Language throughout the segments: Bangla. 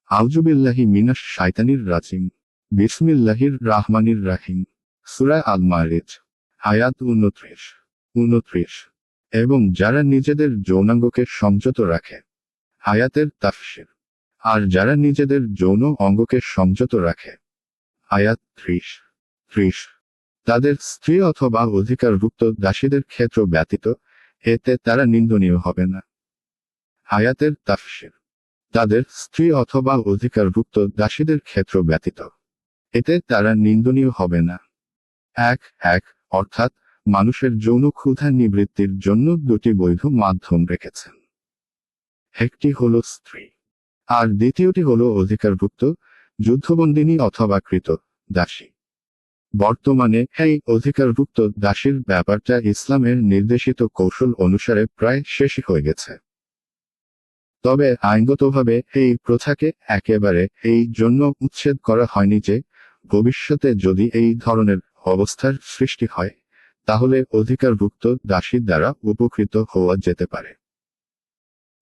আউযুবিল্লাহি মিনাশ শাইতানির রাজিম। বিসমিল্লাহির রাহমানির রাহিম। সূরা আল মারিজ আয়াত 29। এবং যারা নিজেদের যৌনাঙ্গকে সংযত রাখে। আয়াতের তাফসীর। আর যারা নিজেদের যৌন অঙ্গকে সংযত রাখে। আয়াত 30। তাদের স্ত্রী অথবা অধিকারভুক্ত দাসীদের ক্ষেত্র ব্যতীত এতে তারা নিন্দনীয় হবে না। আয়াতের তাফসীর। তাদের স্ত্রী অথবা অধিকারভুক্ত দাসীদের ক্ষেত্র ব্যতীত এতে তারা নিন্দনীয় হবে না। এক অর্থাৎ মানুষের যৌন ক্ষুধা নিবৃত্তির জন্য দুটি বৈধ মাধ্যম রেখেছেন। একটি হলো স্ত্রী, আর দ্বিতীয়টি হলো অধিকারভুক্ত যুদ্ধবন্দিনী অথবা কৃত দাসী। বর্তমানে এই অধিকারভুক্ত দাসীর ব্যাপারটা ইসলামের নির্দেশিত কৌশল অনুসারে প্রায় শেষই হয়ে গেছে। তবে আইনগতভাবে এই প্রথাকে একেবারে এই জন্য উচ্ছেদ করা হয়নি যে ভবিষ্যতে যদি এই ধরনের অবস্থার সৃষ্টি হয় তাহলে অধিকারভুক্ত দাসীর দ্বারা উপকৃত হওয়া যেতে পারে।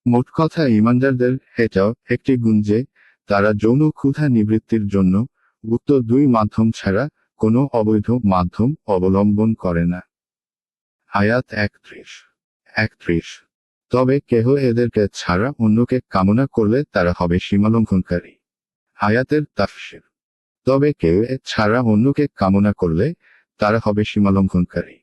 মোট কথা ঈমানদারদের এটাও একটি গুণ যে তারা যৌন ক্ষুধা নিবৃত্তির জন্য উক্ত দুই মাধ্যম ছাড়া কোনো অবৈধ মাধ্যম অবলম্বন করে না। আয়াত 31। তবে কেহ এদেরকে ছাড়া অন্যকে কামনা করলে তারা হবে সীমালঙ্ঘনকারী। আয়াতের তাফসীর। তবে কেউ ছাড়া অন্যকে কামনা করলে তারা হবে সীমালঙ্ঘনকারী।